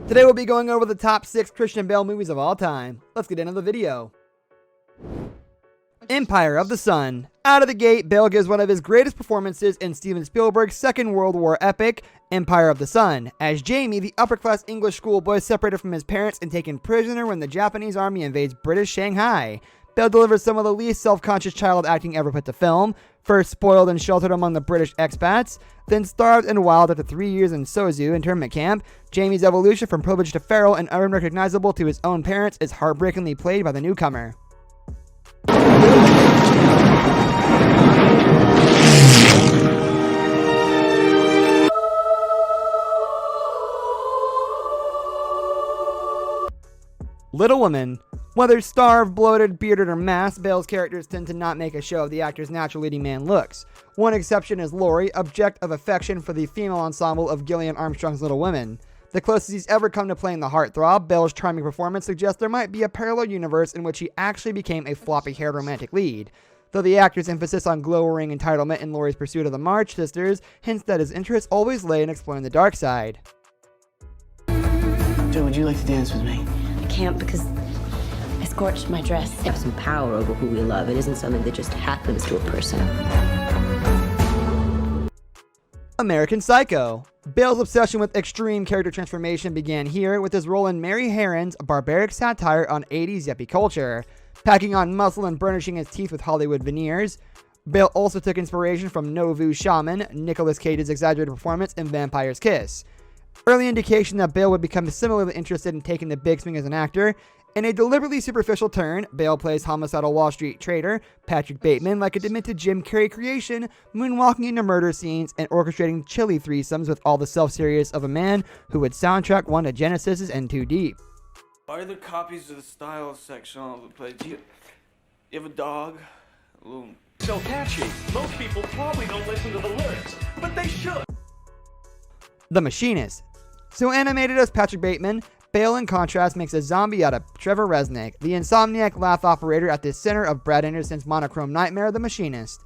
Today we'll be going over the top 6 Christian Bale movies of all time. Let's get into the video. Empire of the Sun. Out of the gate, Bale gives one of his greatest performances in Steven Spielberg's Second World War epic, Empire of the Sun, as Jamie, the upper-class English schoolboy separated from his parents and taken prisoner when the Japanese army invades British Shanghai. Bale delivers some of the least self-conscious child acting ever put to film, first spoiled and sheltered among the British expats, then starved and wild after 3 years in Sozu internment camp. Jamie's evolution from privileged to feral and unrecognizable to his own parents is heartbreakingly played by the newcomer. Little Women. Whether starved, bloated, bearded, or masked, Bale's characters tend to not make a show of the actor's natural leading man looks. One exception is Laurie, object of affection for the female ensemble of Gillian Armstrong's Little Women. The closest he's ever come to playing the heartthrob, Bale's charming performance suggests there might be a parallel universe in which he actually became a floppy-haired romantic lead. Though the actor's emphasis on glowering entitlement in Laurie's pursuit of the March sisters hints that his interests always lay in exploring the dark side. Joe, would you like to dance with me? I can't because I scorched my dress. We have some power over who we love. It isn't something that just happens to a person. American Psycho. Bale's obsession with extreme character transformation began here with his role in Mary Harron's barbaric satire on 80s yuppie culture. Packing on muscle and burnishing his teeth with Hollywood veneers, Bale also took inspiration from Novu Shaman, Nicolas Cage's exaggerated performance in Vampire's Kiss. Early indication that Bale would become similarly interested in taking the big swing as an actor. In a deliberately superficial turn, Bale plays homicidal Wall Street trader Patrick Bateman like a demented Jim Carrey creation, moonwalking into murder scenes and orchestrating chilly threesomes with all the self-serious of a man who would soundtrack one of Genesis's In Too Deep. Why are there copies of the style section all over the place? You have a dog? A little... So catchy. Most people probably don't listen to the lyrics, but they should. The Machinist. So animated as Patrick Bateman, Bale in contrast makes a zombie out of Trevor Resnick, the insomniac laugh operator at the center of Brad Anderson's monochrome nightmare, The Machinist.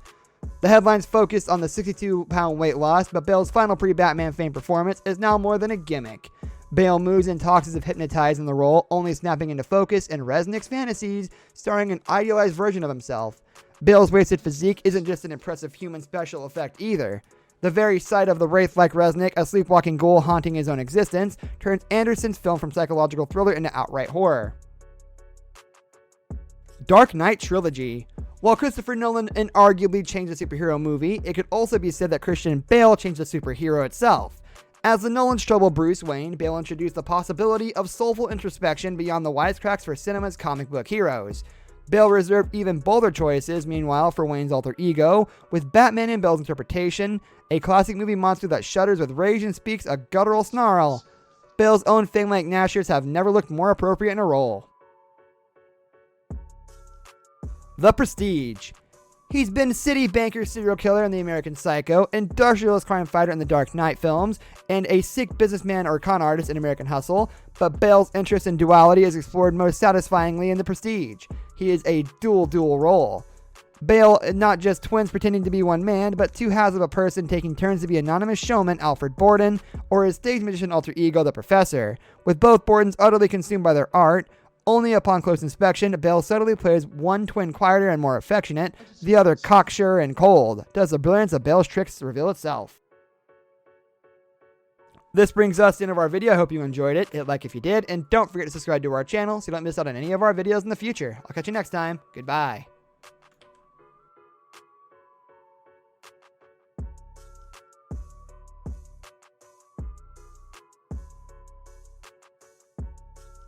The headlines focused on the 62-pound weight loss, but Bale's final pre-Batman fame performance is now more than a gimmick. Bale moves and talks as if hypnotized in the role, only snapping into focus in Resnick's fantasies, starring an idealized version of himself. Bale's wasted physique isn't just an impressive human special effect either. The very sight of the wraith-like Resnick, a sleepwalking ghoul haunting his own existence, turns Anderson's film from psychological thriller into outright horror. Dark Knight Trilogy. While Christopher Nolan inarguably changed the superhero movie, it could also be said that Christian Bale changed the superhero itself. As the Nolan's trouble Bruce Wayne, Bale introduced the possibility of soulful introspection beyond the wisecracks for cinema's comic book heroes. Bale reserved even bolder choices, meanwhile, for Wayne's alter ego, with Batman in Bale's interpretation, a classic movie monster that shudders with rage and speaks a guttural snarl. Bale's own fang-like gnashers have never looked more appropriate in a role. The Prestige. He's been city banker serial killer in The American Psycho, industrialist crime fighter in the Dark Knight films, and a sick businessman or con artist in American Hustle, but Bale's interest in duality is explored most satisfyingly in The Prestige. He is a dual role. Bale not just twins pretending to be one man, but two halves of a person taking turns to be anonymous showman Alfred Borden, or his stage magician alter ego the Professor. With both Bordens utterly consumed by their art, only upon close inspection, Bale subtly plays one twin quieter and more affectionate, the other cocksure and cold. Does the brilliance of Bale's tricks reveal itself? This brings us to the end of our video. I hope you enjoyed it. Hit like if you did, and don't forget to subscribe to our channel so you don't miss out on any of our videos in the future. I'll catch you next time. Goodbye.